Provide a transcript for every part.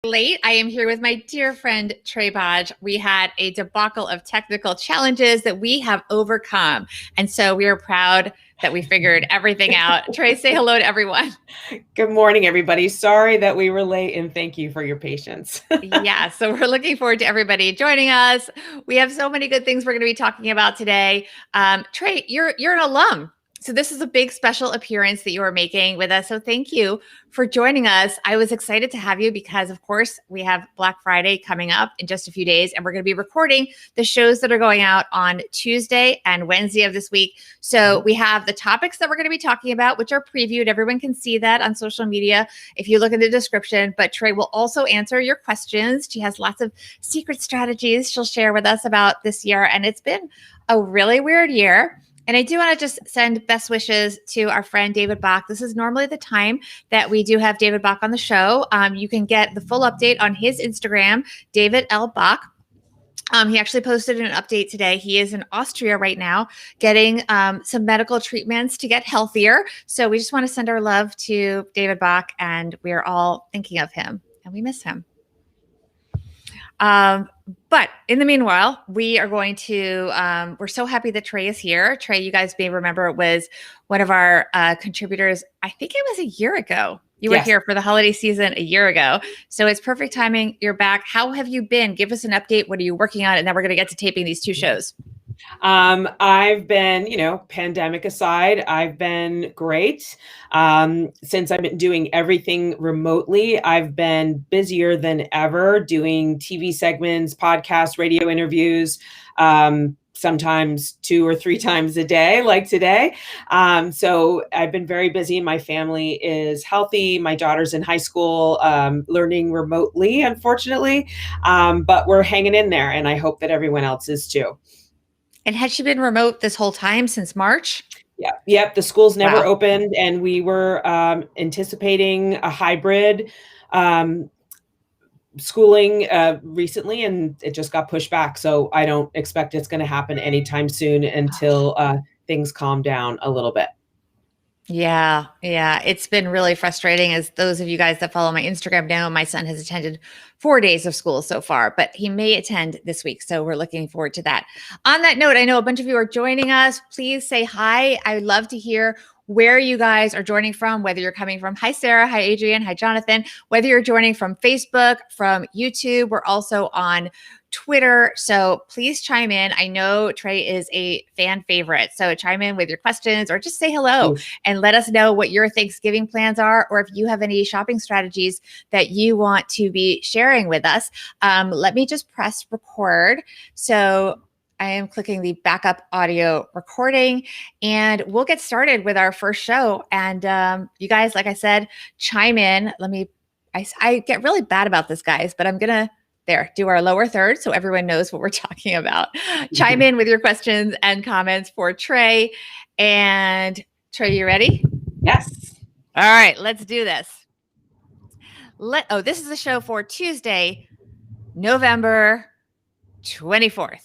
Late. I am here with my dear friend Trae Bodge. We had a debacle of technical challenges that we have overcome. And so we are proud that we figured everything out. Trae, say hello to everyone. Good morning, everybody. Sorry that we were late, and thank you for your patience. Yeah, so we're looking forward to everybody joining us. We have so many good things we're going to be talking about today. Trae, you're an alum. So this is a big special appearance that you are making with us. So thank you for joining us. I was excited to have you because, of course, we have Black Friday coming up in just a few days, and we're going to be recording the shows that are going out on Tuesday and Wednesday of this week. So we have the topics that we're going to be talking about, which are previewed. Everyone can see that on social media if you look in the description. But Trae will also answer your questions. She has lots of secret strategies she'll share with us about this year. And it's been a really weird year. And I do want to just send best wishes to our friend David Bach. This is normally the time that we do have David Bach on the show. You can get the full update on his Instagram, David L. Bach. He actually posted an update today. He is in Austria right now getting some medical treatments to get healthier. So we just want to send our love to David Bach, and we're all thinking of him, and we miss him. But in the meanwhile, we are going to, we're so happy that Trae is here. Trae, you guys may remember, was one of our contributors. I think it was a year ago. You were here for the holiday season a year ago. So it's perfect timing. You're back. How have you been? Give us an update. What are you working on? And then we're going to get to taping these two shows. I've been, pandemic aside, I've been great. Since I've been doing everything remotely, I've been busier than ever doing TV segments, podcasts, radio interviews, sometimes 2 or 3 times a day, like today. So I've been very busy. My family is healthy. My daughter's in high school, learning remotely, unfortunately. But we're hanging in there, and I hope that everyone else is too. And had she been remote this whole time since March? Yeah. Yep. The schools never opened, and we were anticipating a hybrid schooling recently, and it just got pushed back. So I don't expect it's going to happen anytime soon until things calm down a little bit. Yeah. It's been really frustrating. As those of you guys that follow my Instagram know, my son has attended 4 days of school so far, but he may attend this week. So we're looking forward to that. On that note, I know a bunch of you are joining us. Please say hi. I would love to hear where you guys are joining from, whether you're coming from, hi, Sarah, hi, Adrian, hi, Jonathan, whether you're joining from Facebook, from YouTube. We're also on Twitter. So please chime in. I know Trae is a fan favorite. So chime in with your questions or just say hello and let us know what your Thanksgiving plans are, or if you have any shopping strategies that you want to be sharing with us. Let me just press record. So I am clicking the backup audio recording, and we'll get started with our first show. And you guys, like I said, chime in. I get really bad about this, guys, but I'm going to do our lower third so everyone knows what we're talking about. Chime in with your questions and comments for Trae. And Trae, you ready? Yes. All right, let's do this. This is the show for Tuesday, November 24th.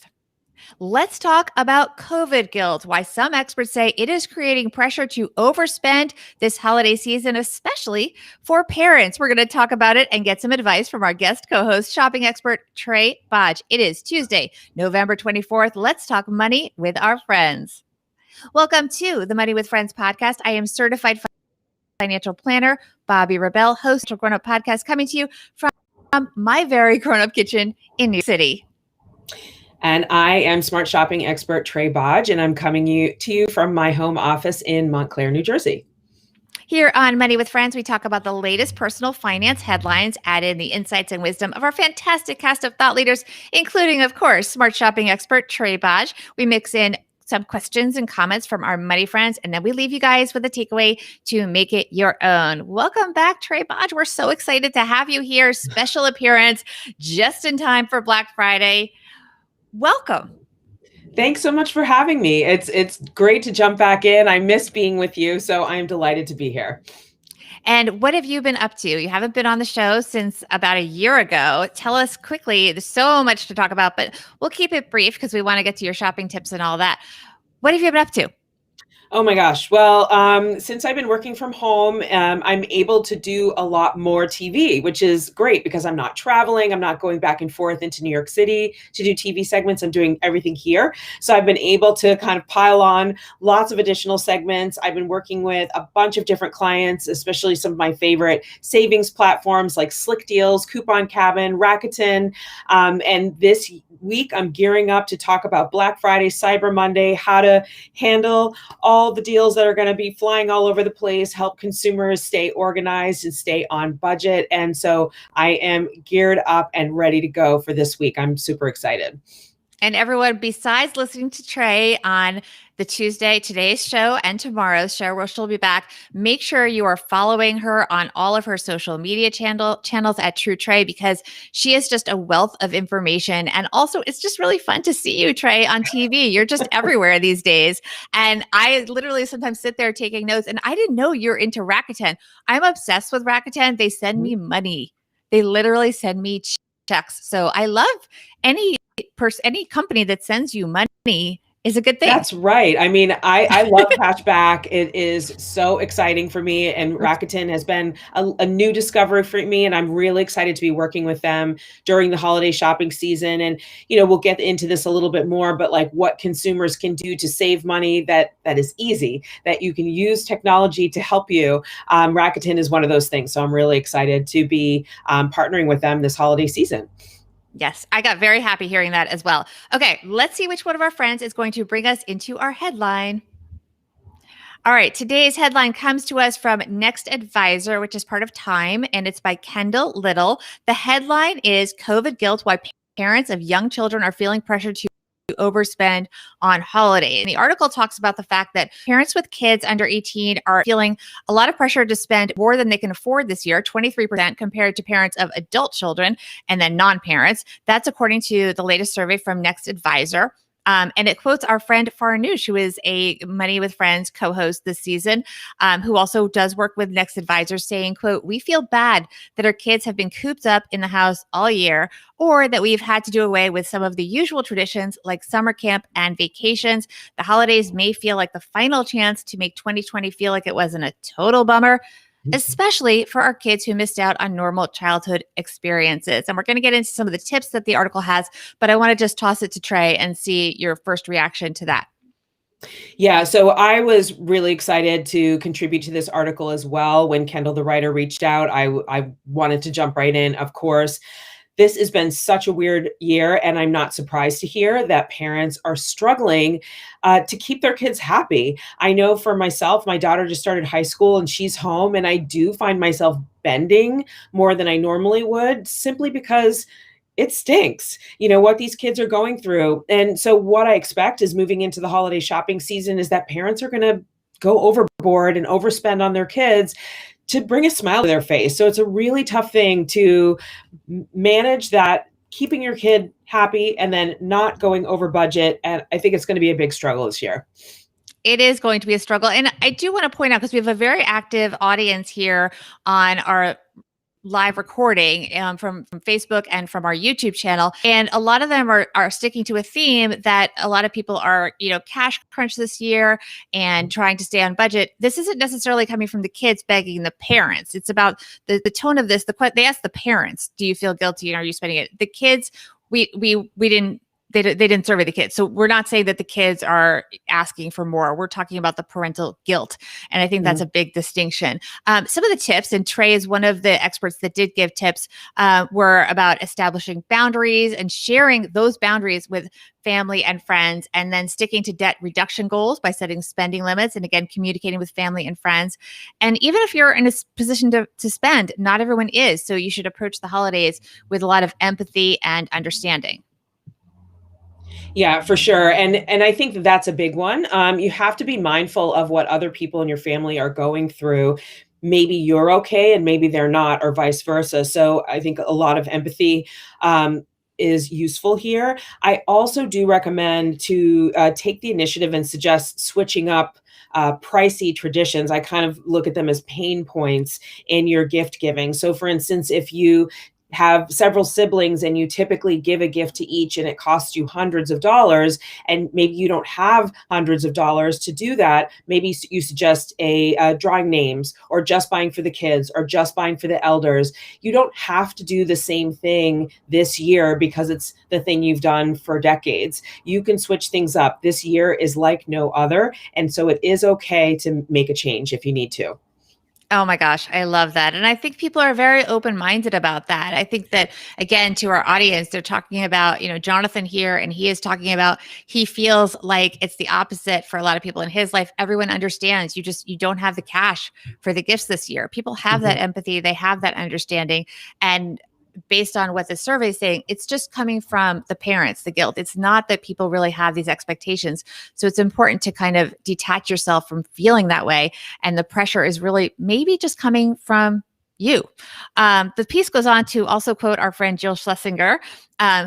Let's talk about COVID guilt, why some experts say it is creating pressure to overspend this holiday season, especially for parents. We're going to talk about it and get some advice from our guest co-host, shopping expert Trae Bodge. It is Tuesday, November 24th. Let's talk money with our friends. Welcome to the Money with Friends podcast. I am certified financial planner, Bobbi Rebell, host of Grown Up Podcast, coming to you from my very grown-up kitchen in New York City. And I am smart shopping expert Trae Bodge, and I'm coming to you from my home office in Montclair, New Jersey. Here on Money with Friends, we talk about the latest personal finance headlines, add in the insights and wisdom of our fantastic cast of thought leaders, including, of course, smart shopping expert Trae Bodge. We mix in some questions and comments from our money friends, and then we leave you guys with a takeaway to make it your own. Welcome back, Trae Bodge. We're so excited to have you here. Special appearance just in time for Black Friday. Welcome. Thanks so much for having me. It's great to jump back in. I miss being with you, so I'm delighted to be here. And what have you been up to? You haven't been on the show since about a year ago. Tell us quickly. There's so much to talk about, but we'll keep it brief because we want to get to your shopping tips and all that. What have you been up to? Oh my gosh. Well, since I've been working from home, I'm able to do a lot more TV, which is great because I'm not traveling. I'm not going back and forth into New York City to do TV segments. I'm doing everything here. So I've been able to kind of pile on lots of additional segments. I've been working with a bunch of different clients, especially some of my favorite savings platforms like Slick Deals, Coupon Cabin, Rakuten. And this week, I'm gearing up to talk about Black Friday, Cyber Monday, how to handle all the deals that are going to be flying all over the place, help consumers stay organized and stay on budget. And so I am geared up and ready to go for this week. I'm super excited. And everyone, besides listening to Trae on the today's show and tomorrow's show, where she'll be back, make sure you are following her on all of her social media channels at True Trae, because she is just a wealth of information. And also, it's just really fun to see you, Trae, on TV. You're just everywhere these days. And I literally sometimes sit there taking notes, and I didn't know you're into Rakuten. I'm obsessed with Rakuten. They send me money. They literally send me checks. So I love any company that sends you money is a good thing. That's right. I mean, I love cashback. It is so exciting for me. And Rakuten has been a new discovery for me. And I'm really excited to be working with them during the holiday shopping season. And, we'll get into this a little bit more, but like what consumers can do to save money that is easy, that you can use technology to help you. Rakuten is one of those things. So I'm really excited to be partnering with them this holiday season. Yes, I got very happy hearing that as well. Okay, let's see which one of our friends is going to bring us into our headline. All right, today's headline comes to us from Next Advisor, which is part of Time, and it's by Kendall Little. The headline is COVID Guilt: Why Parents of Young Children Are Feeling Pressure to overspend on holidays. And the article talks about the fact that parents with kids under 18 are feeling a lot of pressure to spend more than they can afford this year, 23% compared to parents of adult children and then non-parents. That's according to the latest survey from Next Advisor. And it quotes our friend Farnoosh, who is a Money with Friends co-host this season, who also does work with Next Advisor, saying, quote, "We feel bad that our kids have been cooped up in the house all year, or that we've had to do away with some of the usual traditions like summer camp and vacations. The holidays may feel like the final chance to make 2020 feel like it wasn't a total bummer, especially for our kids who missed out on normal childhood experiences." And we're going to get into some of the tips that the article has, but I want to just toss it to Trae and see your first reaction to that. Yeah, so I was really excited to contribute to this article as well. When Kendall, the writer, reached out, I wanted to jump right in, of course. This has been such a weird year, and I'm not surprised to hear that parents are struggling to keep their kids happy. I know for myself, my daughter just started high school and she's home, and I do find myself bending more than I normally would, simply because it stinks, what these kids are going through. And so what I expect is moving into the holiday shopping season is that parents are going to go overboard and overspend on their kids to bring a smile to their face. So it's a really tough thing to manage that, keeping your kid happy and then not going over budget. And I think it's going to be a big struggle this year. It is going to be a struggle. And I do want to point out, because we have a very active audience here on our live recording from Facebook and from our YouTube channel. And a lot of them are sticking to a theme that a lot of people are, cash crunch this year and trying to stay on budget. This isn't necessarily coming from the kids begging the parents. It's about the tone of this. They ask the parents, "Do you feel guilty and are you spending it?" The kids, we didn't. They didn't survey the kids. So we're not saying that the kids are asking for more. We're talking about the parental guilt. And I think that's a big distinction. Some of the tips, and Trae is one of the experts that did give tips, were about establishing boundaries and sharing those boundaries with family and friends, and then sticking to debt reduction goals by setting spending limits, and again, communicating with family and friends. And even if you're in a position to spend, not everyone is. So you should approach the holidays with a lot of empathy and understanding. Yeah, for sure. And I think that's a big one. You have to be mindful of what other people in your family are going through. Maybe you're okay and maybe they're not, or vice versa. So I think a lot of empathy is useful here. I also do recommend to take the initiative and suggest switching up pricey traditions. I kind of look at them as pain points in your gift giving. So for instance, if you have several siblings and you typically give a gift to each and it costs you hundreds of dollars, and maybe you don't have hundreds of dollars to do that, maybe you suggest a drawing names, or just buying for the kids, or just buying for the elders. You don't have to do the same thing this year because it's the thing you've done for decades. You can switch things up. This year is like no other, and so it is okay to make a change if you need to. Oh my gosh, I love that. And I think people are very open-minded about that. I think that, again, to our audience, they're talking about, Jonathan here, and he is talking about, he feels like it's the opposite for a lot of people in his life. Everyone understands you don't have the cash for the gifts this year. People have that Mhm. empathy, they have that understanding. And based on what the survey is saying, it's just coming from the parents, the guilt. It's not that people really have these expectations. So it's important to kind of detach yourself from feeling that way. And the pressure is really maybe just coming from you. The piece goes on to also quote our friend Jill Schlesinger,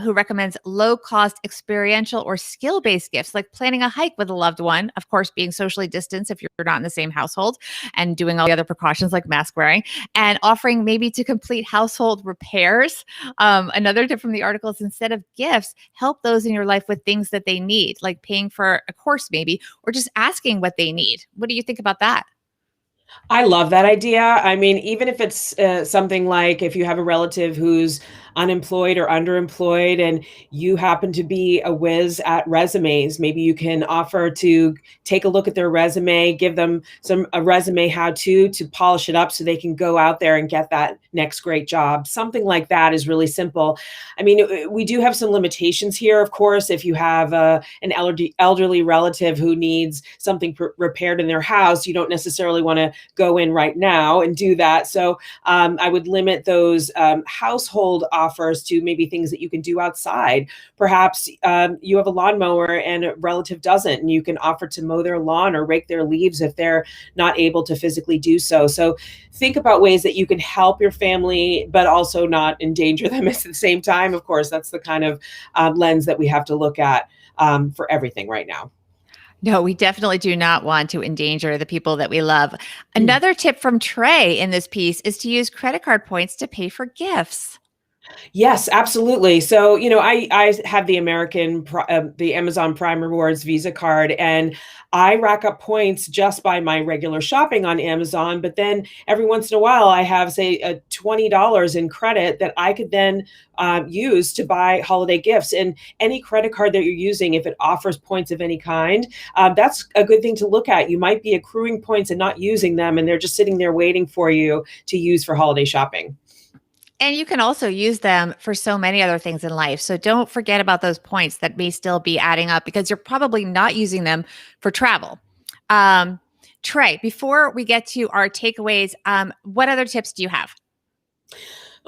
who recommends low-cost experiential or skill-based gifts, like planning a hike with a loved one, of course, being socially distanced if you're not in the same household, and doing all the other precautions like mask wearing, and offering maybe to complete household repairs. Another tip from the article is, instead of gifts, help those in your life with things that they need, like paying for a course maybe, or just asking what they need. What do you think about that? I love that idea. I mean, even if it's something like, if you have a relative who's unemployed or underemployed and you happen to be a whiz at resumes, maybe you can offer to take a look at their resume, give them a resume how to polish it up so they can go out there and get that next great job. Something like that is really simple. I mean, we do have some limitations here, of course. If you have an elderly relative who needs something repaired in their house, you don't necessarily want to go in right now and do that. So I would limit those household offers to maybe things that you can do outside. Perhaps you have a lawnmower and a relative doesn't, and you can offer to mow their lawn or rake their leaves if they're not able to physically do so. So think about ways that you can help your family, but also not endanger them at the same time. Of course, that's the kind of lens that we have to look at for everything right now. No, we definitely do not want to endanger the people that we love. Another tip from Trey in this piece is to use credit card points to pay for gifts. Yes, absolutely. So, I have the Amazon Prime Rewards Visa card, and I rack up points just by my regular shopping on Amazon. But then every once in a while, I have, say, $20 in credit that I could then use to buy holiday gifts. And any credit card that you're using, if it offers points of any kind, that's a good thing to look at. You might be accruing points and not using them, and they're just sitting there waiting for you to use for holiday shopping. And you can also use them for so many other things in life. So don't forget about those points that may still be adding up, because you're probably not using them for travel. Trey, before we get to our takeaways, what other tips do you have?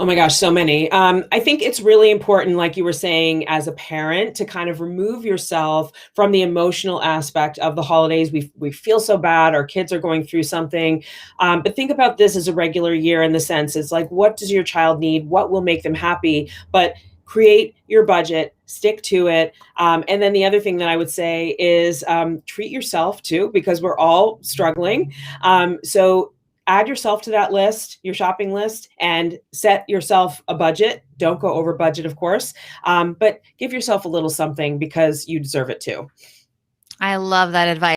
Oh my gosh, so many. I think it's really important, like you were saying, as a parent, to kind of remove yourself from the emotional aspect of the holidays. We feel so bad. Our kids are going through something. But think about this as a regular year, in the sense it's like, what does your child need? What will make them happy? But create your budget, stick to it. And then the other thing that I would say is treat yourself too, because we're all struggling. So add yourself to that list, your shopping list, and set yourself a budget. Don't go over budget, of course, but give yourself a little something because you deserve it too. I love that advice.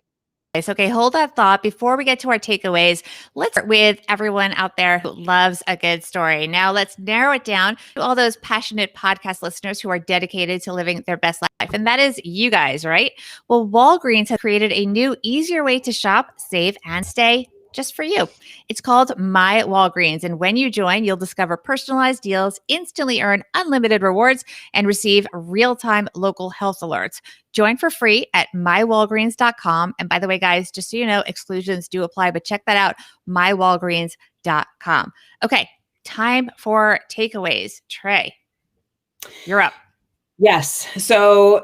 Okay, hold that thought. Before we get to our takeaways, let's start with everyone out there who loves a good story. Now, let's narrow it down to all those passionate podcast listeners who are dedicated to living their best life. And that is you guys, right? Well, Walgreens has created a new, easier way to shop, save, and stay just for you. It's called My Walgreens. And when you join, you'll discover personalized deals, instantly earn unlimited rewards, and receive real-time local health alerts. Join for free at mywalgreens.com. And by the way, guys, just so you know, exclusions do apply, but check that out, mywalgreens.com. Okay, time for takeaways. Trey, you're up. Yes. So,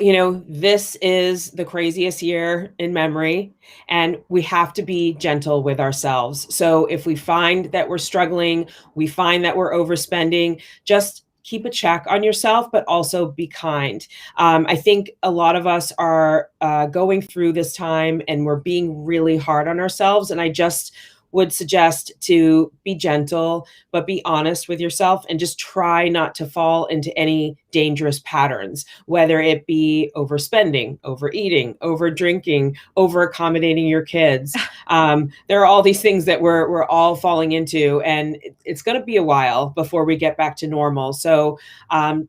this is the craziest year in memory, and we have to be gentle with ourselves. So, if we find that we're struggling, we find that we're overspending, just keep a check on yourself, but also be kind. I think a lot of us are going through this time and we're being really hard on ourselves. And I just would suggest to be gentle, but be honest with yourself and just try not to fall into any dangerous patterns, whether it be overspending, overeating, over drinking, over accommodating your kids. There are all these things that we're all falling into, and it's going to be a while before we get back to normal. So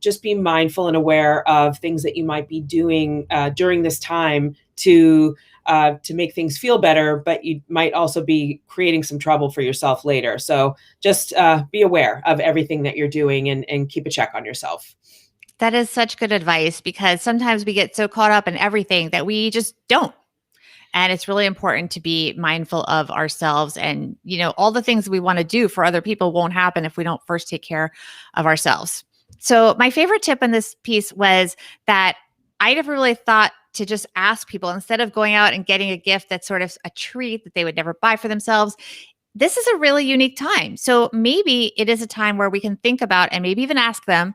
just be mindful and aware of things that you might be doing during this time to make things feel better, but you might also be creating some trouble for yourself later. So just be aware of everything that you're doing and keep a check on yourself. That is such good advice because sometimes we get so caught up in everything that we just don't. And it's really important to be mindful of ourselves. And, all the things we want to do for other people won't happen if we don't first take care of ourselves. So, my favorite tip in this piece was that I never really thought to just ask people instead of going out and getting a gift that's sort of a treat that they would never buy for themselves. This is a really unique time. So, maybe it is a time where we can think about and maybe even ask them,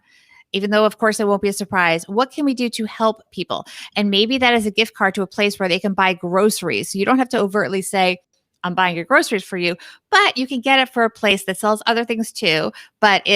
even though, of course, it won't be a surprise. What can we do to help people? And maybe that is a gift card to a place where they can buy groceries. So you don't have to overtly say, I'm buying your groceries for you, but you can get it for a place that sells other things too, but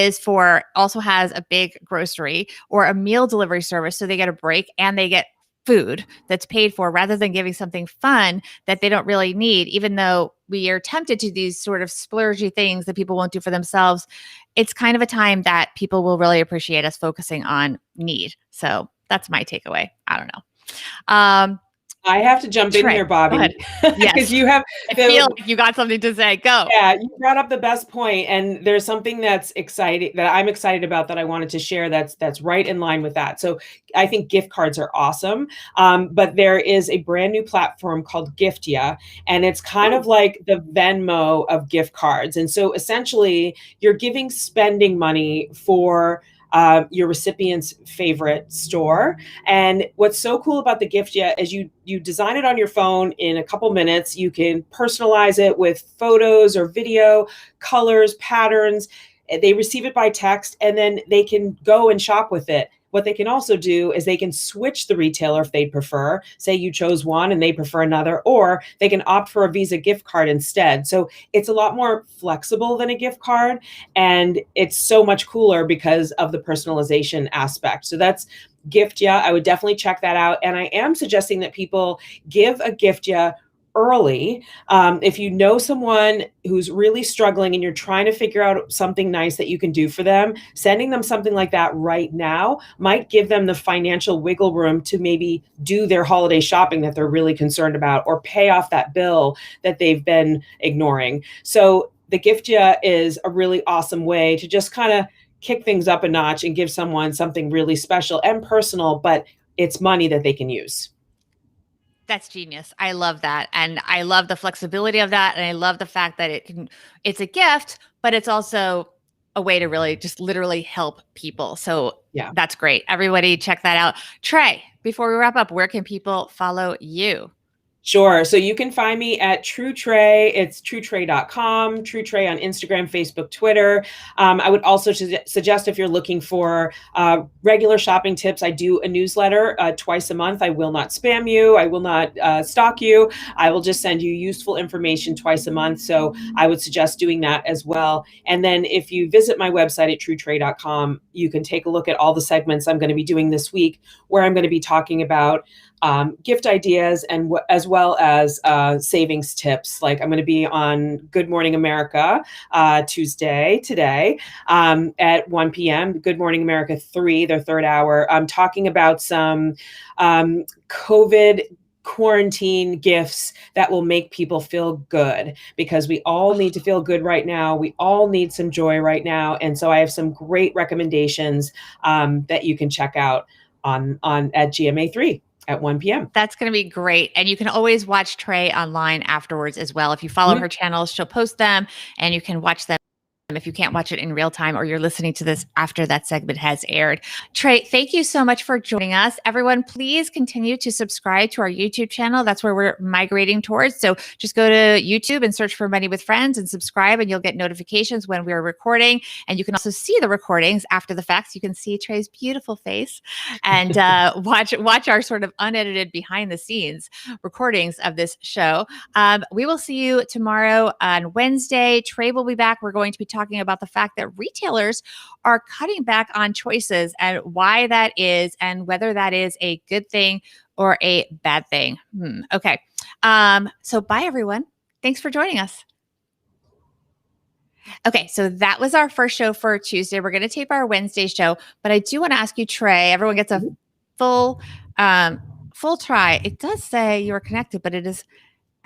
also has a big grocery or a meal delivery service. So they get a break and they get food that's paid for rather than giving something fun that they don't really need, even though we are tempted to these sort of splurgy things that people won't do for themselves. It's kind of a time that people will really appreciate us focusing on need. So that's my takeaway. I don't know. I have to jump in Trae, here, go Bobby, ahead. because Yes. you have I feel like you got something to say. Go. yeah, you brought up the best point, and there's something that's exciting that I'm excited about that I wanted to share. That's right in line with that. So I think gift cards are awesome, but there is a brand new platform called Giftia, and it's kind of like the Venmo of gift cards. And so essentially, you're giving spending money for your recipient's favorite store. And what's so cool about the Giftia is you design it on your phone in a couple minutes. You can personalize it with photos or video, colors, patterns. They receive it by text, and then they can go and shop with it. What they can also do is they can switch the retailer if they prefer. Say you chose one and they prefer another, or they can opt for a Visa gift card instead. So it's a lot more flexible than a gift card, and it's so much cooler because of the personalization aspect. So that's Giftia. I would definitely check that out. And I am suggesting that people give a Giftia early. If you know someone who's really struggling and you're trying to figure out something nice that you can do for them, sending them something like that right now might give them the financial wiggle room to maybe do their holiday shopping that they're really concerned about, or pay off that bill that they've been ignoring. So the Giftia is a really awesome way to just kind of kick things up a notch and give someone something really special and personal, but it's money that they can use. That's genius. I love that. And I love the flexibility of that. And I love the fact that it's a gift, but it's also a way to really just literally help people. So Yeah. that's great. Everybody check that out. Trae, before we wrap up, where can people follow you? Sure. So you can find me at True Trae. It's truetrae.com, True Trae on Instagram, Facebook, Twitter. I would also suggest if you're looking for regular shopping tips, I do a newsletter twice a month. I will not spam you. I will not stalk you. I will just send you useful information twice a month. So I would suggest doing that as well. And then if you visit my website at truetrae.com, you can take a look at all the segments I'm going to be doing this week, where I'm going to be talking about gift ideas and as well as savings tips. Like I'm going to be on Good Morning America Tuesday today at 1 p.m. Good Morning America 3, their third hour. I'm talking about some COVID quarantine gifts that will make people feel good, because we all need to feel good right now. We all need some joy right now. And so I have some great recommendations that you can check out on at GMA3 at 1 p.m. That's going to be great. And you can always watch Trae online afterwards as well. If you follow her channels, she'll post them and you can watch them if you can't watch it in real time or you're listening to this after that segment has aired. Trae, thank you so much for joining us. Everyone, please continue to subscribe to our YouTube channel. That's where we're migrating towards. So just go to YouTube and search for Money with Friends and subscribe, and you'll get notifications when we're recording. And you can also see the recordings after the fact. You can see Trae's beautiful face and watch our sort of unedited behind the scenes recordings of this show. We will see you tomorrow on Wednesday. Trae will be back. We're going to be talking about the fact that retailers are cutting back on choices and why that is and whether that is a good thing or a bad thing. Okay. So bye, everyone. Thanks for joining us. Okay, so that was our first show for Tuesday. We're going to tape our Wednesday show, but I do want to ask you, Trae, everyone gets a full try. It does say you are connected, but it is,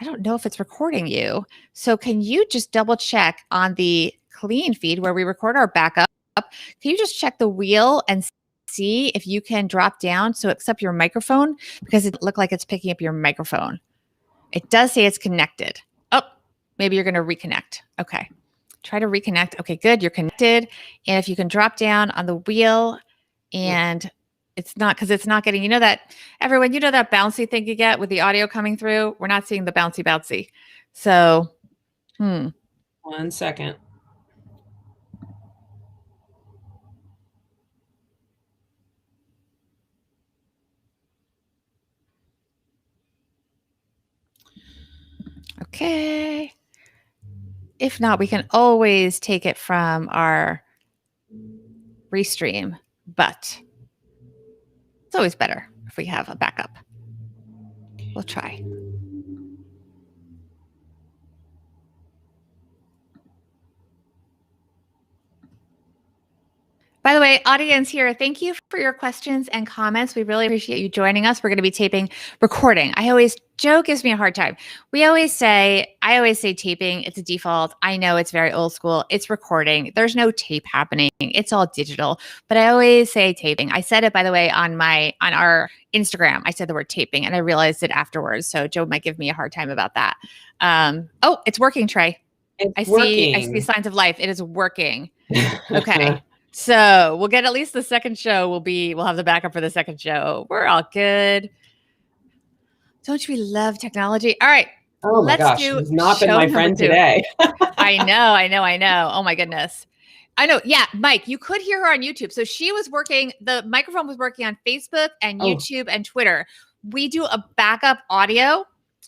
I don't know if it's recording you. So can you just double check on the clean feed where we record our backup? Can you just check the wheel and see if you can drop down so accept your microphone? Because it looked like it's picking up your microphone. It does say it's connected. Oh, maybe you're going to reconnect. Okay. Try to reconnect. Okay, good. You're connected. And if you can drop down on the wheel and it's not, because it's not getting, everyone, that bouncy thing you get with the audio coming through? We're not seeing the bouncy. So, 1 second. Okay. If not, we can always take it from our restream, but it's always better if we have a backup. We'll try. By the way, audience here, thank you for your questions and comments. We really appreciate you joining us. We're going to be recording. Joe gives me a hard time. I always say taping. It's a default. I know it's very old school. It's recording. There's no tape happening. It's all digital, but I always say taping. I said it, by the way, on our Instagram. I said the word taping and I realized it afterwards. So Joe might give me a hard time about that. Oh, it's working, Trae. I see signs of life. It is working. Okay. So we'll get at least the second show. We'll have the backup for the second show. We're all good. Don't we love technology? All right. Oh my gosh, he's not been my friend today. I know. Oh my goodness. I know. Yeah, Mike, you could hear her on YouTube. So she was working, the microphone was working on Facebook and YouTube and Twitter. We do a backup audio.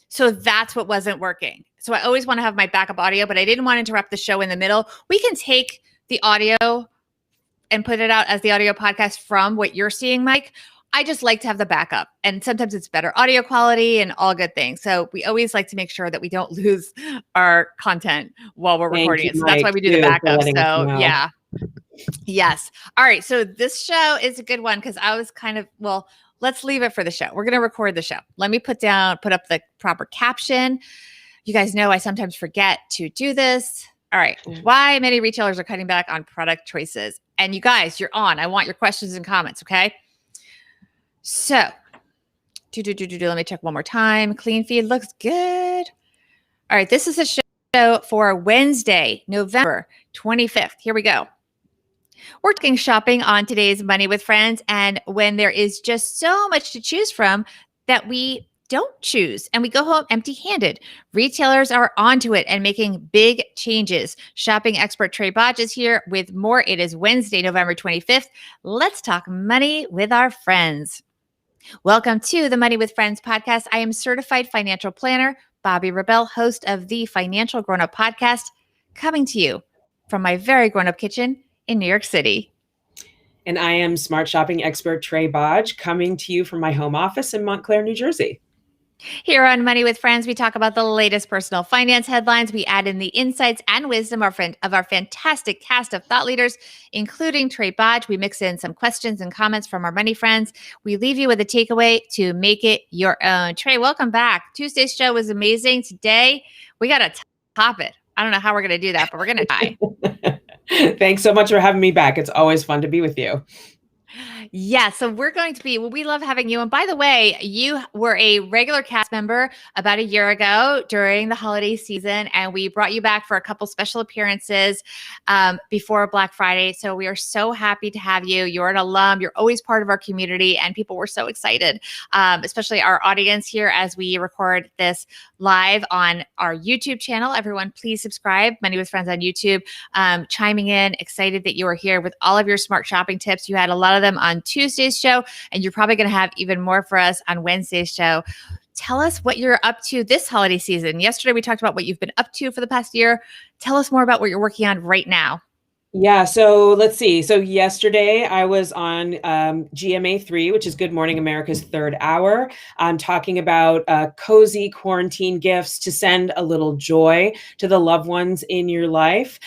So that's what wasn't working. So I always want to have my backup audio, but I didn't want to interrupt the show in the middle. We can take the audio and put it out as the audio podcast from what you're seeing, Mike. I just like to have the backup, and sometimes it's better audio quality and all good things. So we always like to make sure that we don't lose our content while we're recording it. So that's why we do the backup. So yeah. Yes. All right. So this show is a good one because I was let's leave it for the show. We're going to record the show. Let me put up the proper caption. You guys know I sometimes forget to do this. All right. Why many retailers are cutting back on product choices. And you guys, you're on. I want your questions and comments, okay? So, let me check one more time. Clean feed looks good. All right. This is a show for Wednesday, November 25th. Here we go. We're talking shopping on today's Money with Friends. And when there is just so much to choose from that we don't choose and we go home empty-handed. Retailers are onto it and making big changes. Shopping expert Trae Bodge is here with more. It is Wednesday, November 25th. Let's talk money with our friends. Welcome to the Money with Friends podcast. I am certified financial planner, Bobby Rebell, host of the Financial Grown Up podcast, coming to you from my very grown up kitchen in New York City. And I am smart shopping expert Trae Bodge, coming to you from my home office in Montclair, New Jersey. Here on Money with Friends, we talk about the latest personal finance headlines. We add in the insights and wisdom of our fantastic cast of thought leaders, including Trae Bodge. We mix in some questions and comments from our money friends. We leave you with a takeaway to make it your own. Trae, welcome back. Tuesday's show was amazing. Today, we got to top it. I don't know how we're going to do that, but we're going to try. Thanks so much for having me back. It's always fun to be with you. Yeah, so we're going to be, well, we love having you. And by the way, you were a regular cast member about a year ago during the holiday season, and we brought you back for a couple special appearances before Black Friday. So we are so happy to have you. You're an alum, you're always part of our community, and people were so excited, especially our audience here as we record this live on our YouTube channel. Everyone, please subscribe. Money with Friends on YouTube, chiming in, excited that you are here with all of your smart shopping tips. You had a lot of them on Tuesday's show, and you're probably going to have even more for us on Wednesday's show. Tell us what you're up to this holiday season. Yesterday, we talked about what you've been up to for the past year. Tell us more about what you're working on right now. Yeah, so let's see. So yesterday I was on GMA3, which is Good Morning America's third hour. I'm talking about cozy quarantine gifts to send a little joy to the loved ones in your life.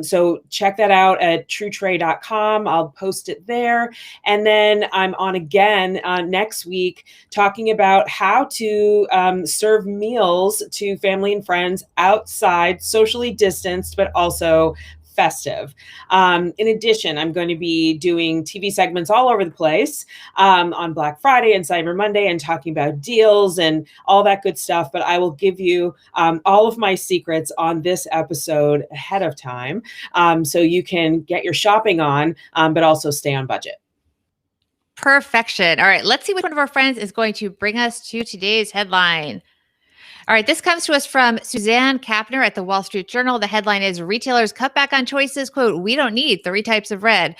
So check that out at truetrae.com. I'll post it there. And then I'm on again next week talking about how to serve meals to family and friends outside, socially distanced, but also festive. In addition, I'm going to be doing TV segments all over the place on Black Friday and Cyber Monday and talking about deals and all that good stuff. But I will give you all of my secrets on this episode ahead of time so you can get your shopping on, but also stay on budget. Perfection. All right, let's see which one of our friends is going to bring us to today's headline. All right, this comes to us from Suzanne Kapner at the Wall Street Journal. The headline is Retailers Cut Back on Choices. Quote, we don't need 3 types of red.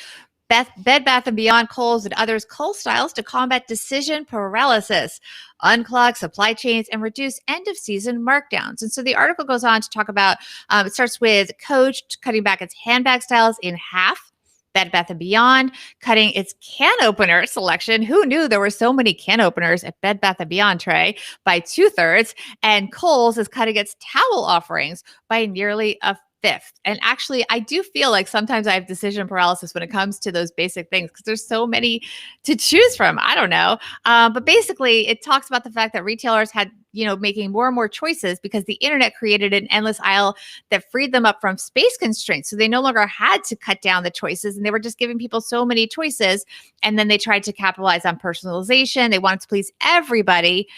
Bed Bath & Beyond, Kohl's, and others cull styles to combat decision paralysis, unclog supply chains, and reduce end-of-season markdowns. And so the article goes on to talk about, it starts with Coach cutting back its handbag styles in half. Bed Bath & Beyond cutting its can opener selection. Who knew there were so many can openers at Bed Bath & Beyond, Trae? By 2/3. And Kohl's is cutting its towel offerings by nearly a fifth. And actually, I do feel like sometimes I have decision paralysis when it comes to those basic things because there's so many to choose from. I don't know. But basically, it talks about the fact that retailers had, making more and more choices because the internet created an endless aisle that freed them up from space constraints. So they no longer had to cut down the choices and they were just giving people so many choices. And then they tried to capitalize on personalization. They wanted to please everybody.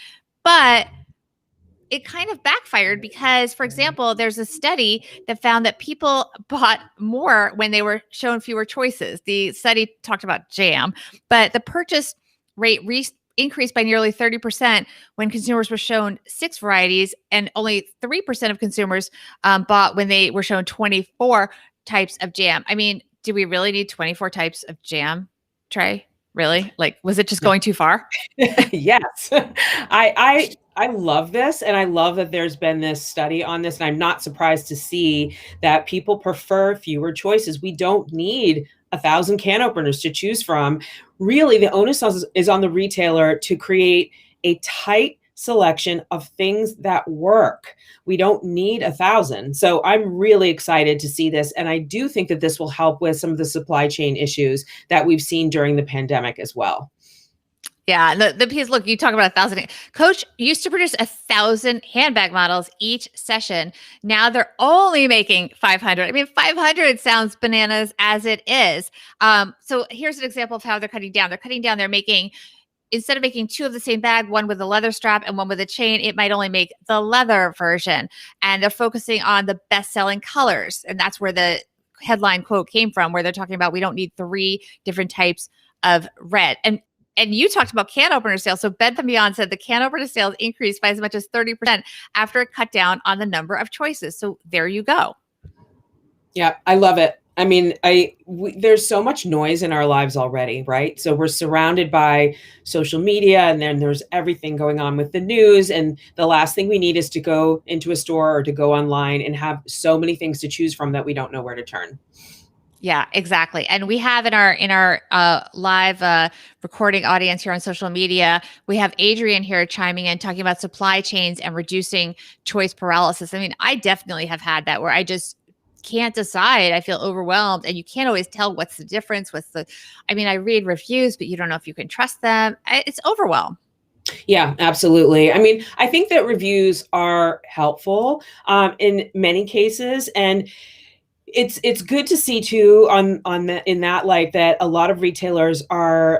But it kind of backfired because, for example, there's a study that found that people bought more when they were shown fewer choices. The study talked about jam, but the purchase rate increased by nearly 30% when consumers were shown 6 varieties, and only 3% of consumers bought when they were shown 24 types of jam. I mean, do we really need 24 types of jam, Trae? Really? Like, was it just going too far? Yes. I love this. And I love that there's been this study on this. And I'm not surprised to see that people prefer fewer choices. We don't need 1,000 can openers to choose from. Really, the onus is on the retailer to create a tight selection of things that work. We don't need 1,000. So I'm really excited to see this. And I do think that this will help with some of the supply chain issues that we've seen during the pandemic as well. Yeah, the piece. Look, you talk about 1,000. Coach used to produce 1,000 handbag models each session. Now they're only making 500. I mean, 500 sounds bananas as it is. So here's an example of how they're cutting down. They're cutting down. They're making, instead of making 2 of the same bag, one with a leather strap and one with a chain, it might only make the leather version. And they're focusing on the best-selling colors, and that's where the headline quote came from, where they're talking about we don't need 3 different types of red. And you talked about can opener sales. So Bed Bath & Beyond said the can opener sales increased by as much as 30% after it cut down on the number of choices. So there you go. Yeah, I love it. I mean, there's so much noise in our lives already, right? So we're surrounded by social media, and then there's everything going on with the news. And the last thing we need is to go into a store or to go online and have so many things to choose from that we don't know where to turn. Yeah, exactly. And we have in our live recording audience here on social media, we have Adrian here chiming in, talking about supply chains and reducing choice paralysis. I mean, I definitely have had that where I just can't decide. I feel overwhelmed, and you can't always tell what's the difference. I read reviews, but you don't know if you can trust them. It's overwhelm. Yeah, absolutely. I mean, I think that reviews are helpful in many cases, and it's good to see too on that, in that light, that a lot of retailers are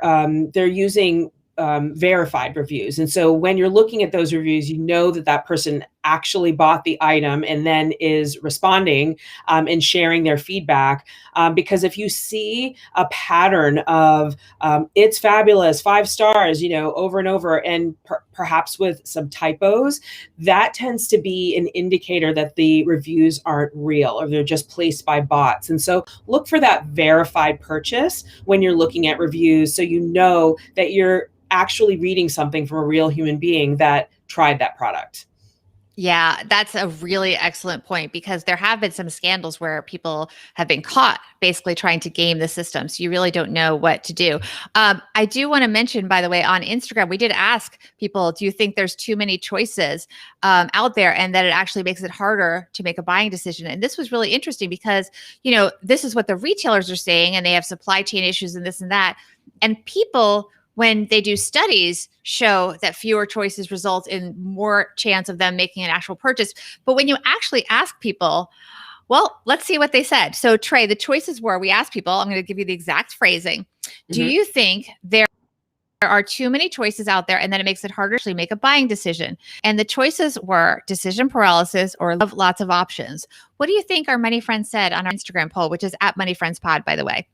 they're using verified reviews. And so when you're looking at those reviews, you know that that person actually bought the item and then is responding and sharing their feedback. Because if you see a pattern of it's fabulous, 5 stars, over and over, and perhaps with some typos, that tends to be an indicator that the reviews aren't real or they're just placed by bots. And so look for that verified purchase when you're looking at reviews, so you know that you're actually reading something from a real human being that tried that product. Yeah, that's a really excellent point, because there have been some scandals where people have been caught basically trying to game the system. So you really don't know what to do. I do want to mention, by the way, on Instagram, we did ask people, do you think there's too many choices out there, and that it actually makes it harder to make a buying decision? And this was really interesting because, this is what the retailers are saying, and they have supply chain issues and this and that. And people, when they do studies, show that fewer choices result in more chance of them making an actual purchase. But when you actually ask people, well, let's see what they said. So Trae, the choices were, we asked people, I'm going to give you the exact phrasing. Do you think there are too many choices out there, and then it makes it harder to make a buying decision? And the choices were decision paralysis or love lots of options. What do you think our Money Friends said on our Instagram poll, which is at Money Friends Pod, by the way?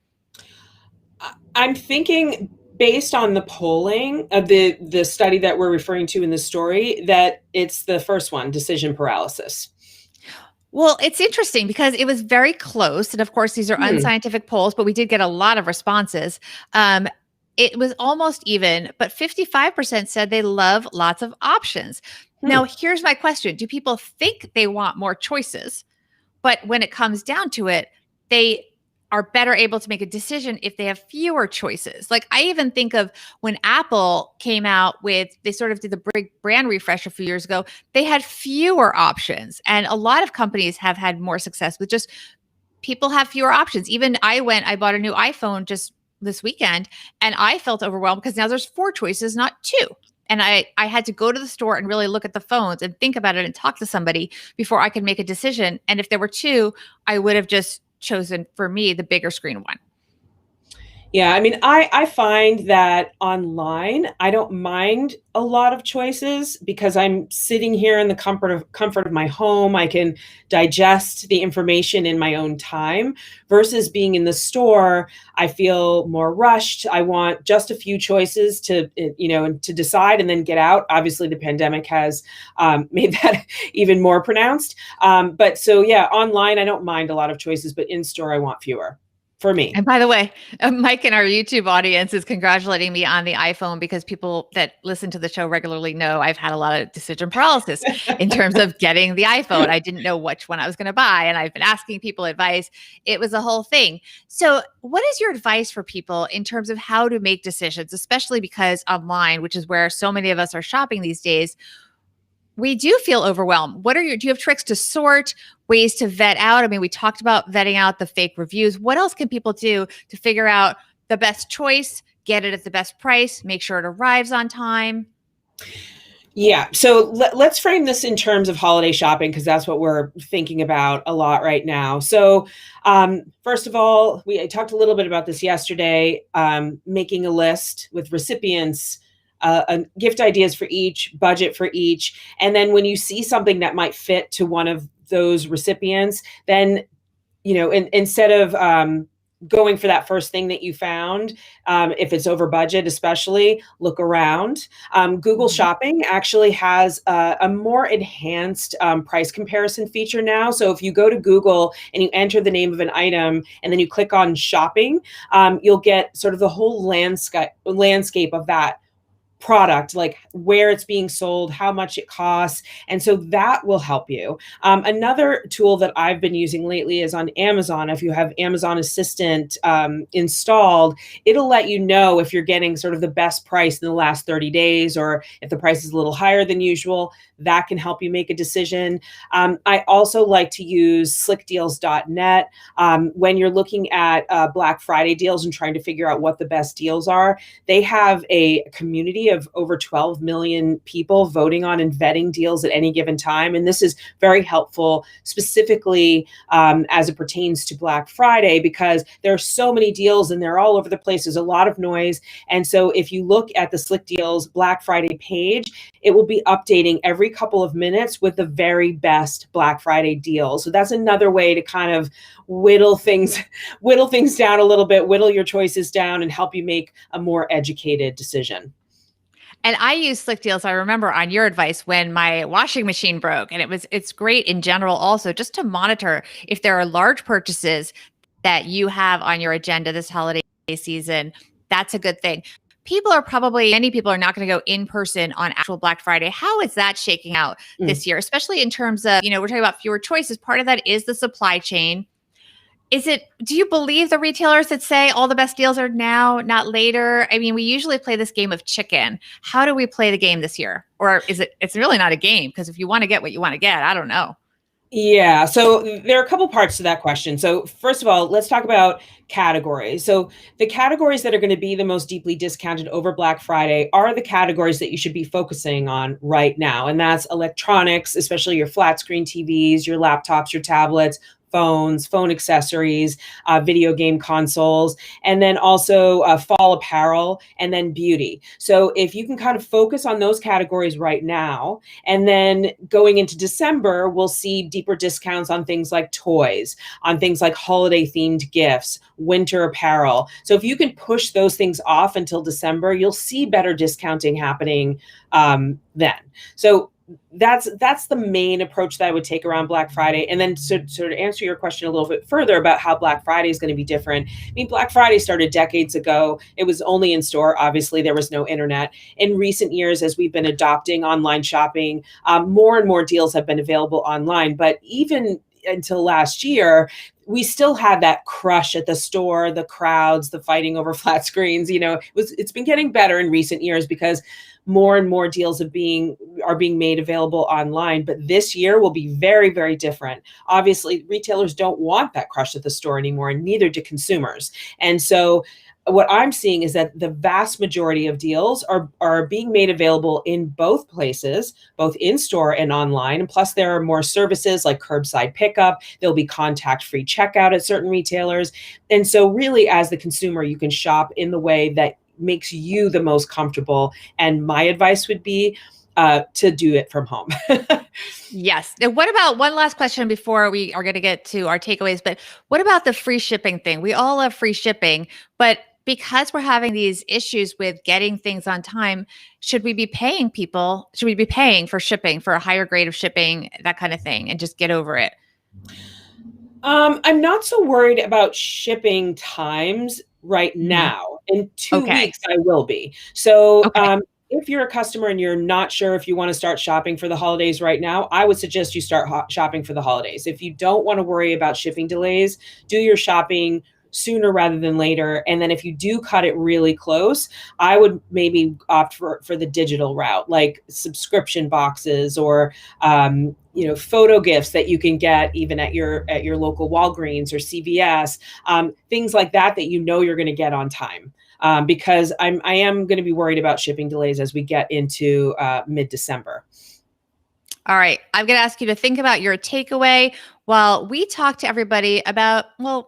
I'm thinking, based on the polling of the study that we're referring to in the story, that it's the first one, decision paralysis. Well, it's interesting because it was very close. And of course, these are unscientific polls, but we did get a lot of responses. It was almost even, but 55% said they love lots of options. Now, here's my question. Do people think they want more choices? But when it comes down to it, they are better able to make a decision if they have fewer choices. Like, I even think of when Apple came out with, they sort of did the big brand refresh a few years ago, they had fewer options. And a lot of companies have had more success with just people have fewer options. Even I bought a new iPhone just this weekend, and I felt overwhelmed because now there's 4 choices, not 2. And I had to go to the store and really look at the phones and think about it and talk to somebody before I could make a decision. And if there were 2, I would have just chosen, for me, the bigger screen one. Yeah, I mean, I find that online, I don't mind a lot of choices because I'm sitting here in the comfort of my home. I can digest the information in my own time, versus being in the store. I feel more rushed. I want just a few choices to to decide and then get out. Obviously, the pandemic has made that even more pronounced. But so yeah, online I don't mind a lot of choices, but in store I want fewer. For me. And by the way, Mike in our YouTube audience is congratulating me on the iPhone, because people that listen to the show regularly know I've had a lot of decision paralysis in terms of getting the iPhone. I didn't know which one I was going to buy, and I've been asking people advice. It was a whole thing. So what is your advice for people in terms of how to make decisions, especially because online, which is where so many of us are shopping these days, we do feel overwhelmed? Do you have tricks to sort, ways to vet out? I mean, we talked about vetting out the fake reviews. What else can people do to figure out the best choice, get it at the best price, make sure it arrives on time? Yeah. So let's frame this in terms of holiday shopping, because that's what we're thinking about a lot right now. So first of all, I talked a little bit about this yesterday, making a list with recipients, gift ideas for each, budget for each. And then when you see something that might fit to one of those recipients, then, instead of going for that first thing that you found, if it's over budget, especially, look around. Google Shopping actually has a more enhanced price comparison feature now. So if you go to Google and you enter the name of an item and then you click on shopping, you'll get sort of the whole landscape of that product, like where it's being sold, how much it costs. And so that will help you. Another tool that I've been using lately is on Amazon. If you have Amazon Assistant installed, it'll let you know if you're getting sort of the best price in the last 30 days, or if the price is a little higher than usual. That can help you make a decision. I also like to use slickdeals.net. When you're looking at Black Friday deals and trying to figure out what the best deals are, they have a community of over 12 million people voting on and vetting deals at any given time. And this is very helpful, specifically as it pertains to Black Friday, because there are so many deals and they're all over the place. There's a lot of noise. And so if you look at the Slick Deals Black Friday page, it will be updating every couple of minutes with the very best Black Friday deals. So that's another way to kind of whittle things down a little bit, whittle your choices down, and help you make a more educated decision. And I use Slick Deals, I remember on your advice when my washing machine broke. And it's great in general also just to monitor if there are large purchases that you have on your agenda this holiday season. That's a good thing. Many people are not going to go in person on actual Black Friday. How is that shaking out this year, especially in terms of, we're talking about fewer choices. Part of that is the supply chain. Do you believe the retailers that say all the best deals are now, not later? I mean, we usually play this game of chicken. How do we play the game this year? Or it's really not a game, because if you want to get what you want to get, I don't know. Yeah, so there are a couple parts to that question. So first of all, let's talk about categories. So the categories that are going to be the most deeply discounted over Black Friday are the categories that you should be focusing on right now. And that's electronics, especially your flat screen TVs, your laptops, your tablets, phones, phone accessories, video game consoles, and then also fall apparel, and then beauty. So if you can kind of focus on those categories right now, and then going into December, we'll see deeper discounts on things like toys, on things like holiday themed gifts, winter apparel. So if you can push those things off until December, you'll see better discounting happening then. So that's the main approach that I would take around Black Friday. And then to answer your question a little bit further about how Black Friday is going to be different. I mean, Black Friday started decades ago. It was only in store. Obviously, there was no internet. In recent years, as we've been adopting online shopping, more and more deals have been available online. But even until last year, we still had that crush at the store, the crowds, the fighting over flat screens. It's been getting better in recent years because more and more deals are being made available online. But this year will be very, very different. Obviously, retailers don't want that crush at the store anymore, and neither do consumers. And so what I'm seeing is that the vast majority of deals are being made available in both places, both in store and online. And plus, there are more services like curbside pickup. There'll be contact-free checkout at certain retailers. And so really, as the consumer, you can shop in the way that makes you the most comfortable. And my advice would be to do it from home. Yes. And what about one last question before we are going to get to our takeaways? But what about the free shipping thing? We all love free shipping, but because we're having these issues with getting things on time, should we be paying for shipping, for a higher grade of shipping, that kind of thing, and just get over it? I'm not so worried about shipping times right now. In 2 weeks, I will be. So if you're a customer and you're not sure if you want to start shopping for the holidays right now, I would suggest you start shopping for the holidays. If you don't want to worry about shipping delays, do your shopping sooner rather than later. And then if you do cut it really close, I would maybe opt for the digital route, like subscription boxes or photo gifts that you can get even at your local Walgreens or CVS, things like that you're going to get on time. Because I am going to be worried about shipping delays as we get into mid-December. All right. I'm going to ask you to think about your takeaway while we talk to everybody about,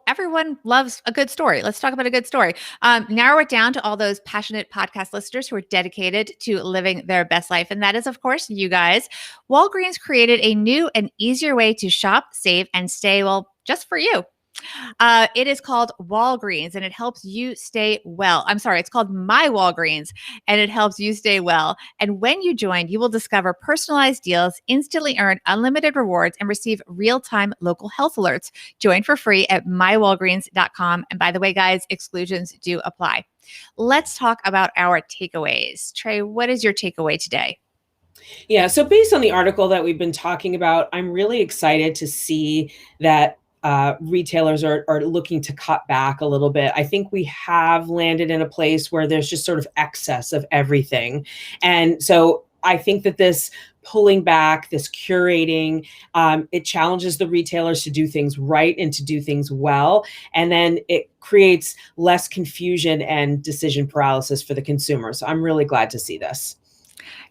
everyone loves a good story. Let's talk about a good story. Narrow it down to all those passionate podcast listeners who are dedicated to living their best life. And that is, of course, you guys. Walgreens created a new and easier way to shop, save, and stay, just for you. It is called Walgreens, and it helps you stay well. I'm sorry, it's called My Walgreens, and it helps you stay well. And when you join, you will discover personalized deals, instantly earn unlimited rewards, and receive real-time local health alerts. Join for free at mywalgreens.com. And by the way, guys, exclusions do apply. Let's talk about our takeaways. Trae, what is your takeaway today? Yeah, so based on the article that we've been talking about, I'm really excited to see that retailers are looking to cut back a little bit. I think we have landed in a place where there's just sort of excess of everything. And so I think that this pulling back, this curating. It challenges the retailers to do things right and to do things well. And then it creates less confusion and decision paralysis for the consumer. So I'm really glad to see this.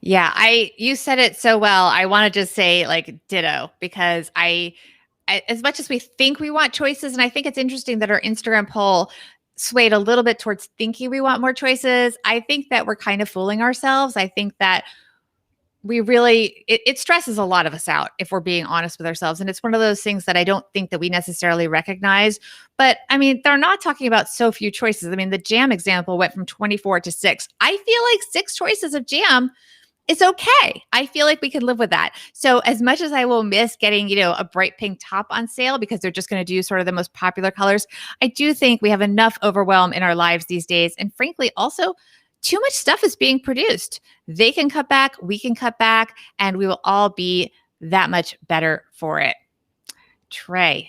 Yeah, you said it so well. I want to just say like ditto because as much as we think we want choices, and I think it's interesting that our Instagram poll swayed a little bit towards thinking we want more choices. I think that we're kind of fooling ourselves. I think that we really it stresses a lot of us out if we're being honest with ourselves, and it's one of those things that I don't think that we necessarily recognize. But I mean, they're not talking about so few choices. I mean, the jam example went from 24 to 6. I feel like 6 choices of jam, it's okay. I feel like we can live with that. So as much as I will miss getting, a bright pink top on sale because they're just going to do sort of the most popular colors, I do think we have enough overwhelm in our lives these days. And frankly, also too much stuff is being produced. They can cut back, we can cut back, and we will all be that much better for it. Trae,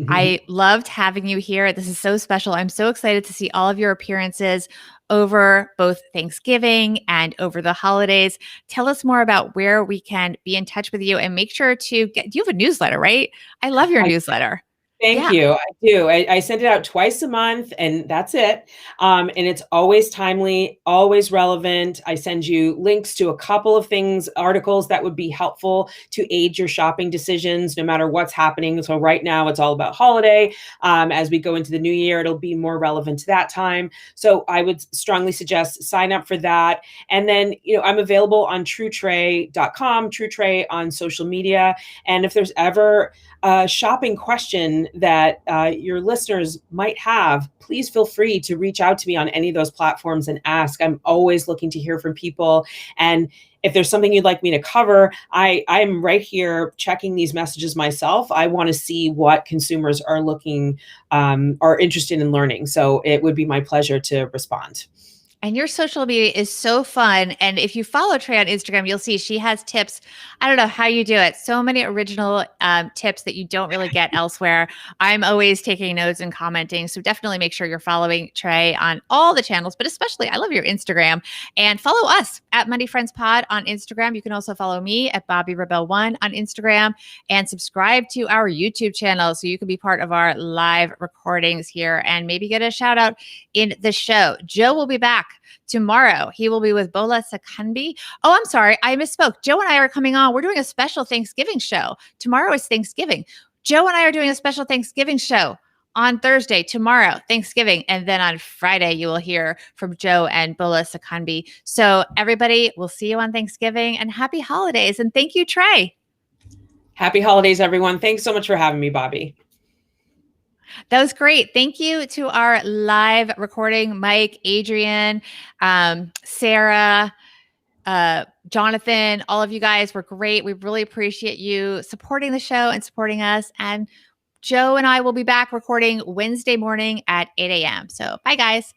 I loved having you here. This is so special. I'm so excited to see all of your appearances over both Thanksgiving and over the holidays. Tell us more about where we can be in touch with you and make sure to you have a newsletter, right? I love your I newsletter. Thank Yeah. you. I do. I send it out twice a month, and that's it. And it's always timely, always relevant. I send you links to a couple of things, articles that would be helpful to aid your shopping decisions, no matter what's happening. So right now, it's all about holiday. As we go into the new year, it'll be more relevant to that time. So I would strongly suggest sign up for that. And then, I'm available on TrueTrae.com, TrueTrae on social media. And if there's ever a shopping question that your listeners might have, please feel free to reach out to me on any of those platforms and ask. I'm always looking to hear from people. And if there's something you'd like me to cover, I'm right here checking these messages myself. I want to see what consumers are are interested in learning. So it would be my pleasure to respond. And your social media is so fun. And if you follow Trae on Instagram, you'll see she has tips. I don't know how you do it. So many original tips that you don't really get elsewhere. I'm always taking notes and commenting. So definitely make sure you're following Trae on all the channels, but especially I love your Instagram. And follow us at Money Friends Pod on Instagram. You can also follow me at Bobby Rebel 1 on Instagram and subscribe to our YouTube channel so you can be part of our live recordings here and maybe get a shout out in the show. Joe will be back tomorrow. He will be with Bola Sakanbi. Oh, I'm sorry. I misspoke. Joe and I are coming on. We're doing a special Thanksgiving show. Tomorrow is Thanksgiving. Joe and I are doing a special Thanksgiving show on Thursday, tomorrow, Thanksgiving. And then on Friday, you will hear from Joe and Bola Sakanbi. So everybody, we'll see you on Thanksgiving and happy holidays. And thank you, Trae. Happy holidays, everyone. Thanks so much for having me, Bobby. That was great. Thank you to our live recording, Mike, Adrian, Sarah, Jonathan, all of you guys were great. We really appreciate you supporting the show and supporting us. And Joe and I will be back recording Wednesday morning at 8 a.m. So bye, guys.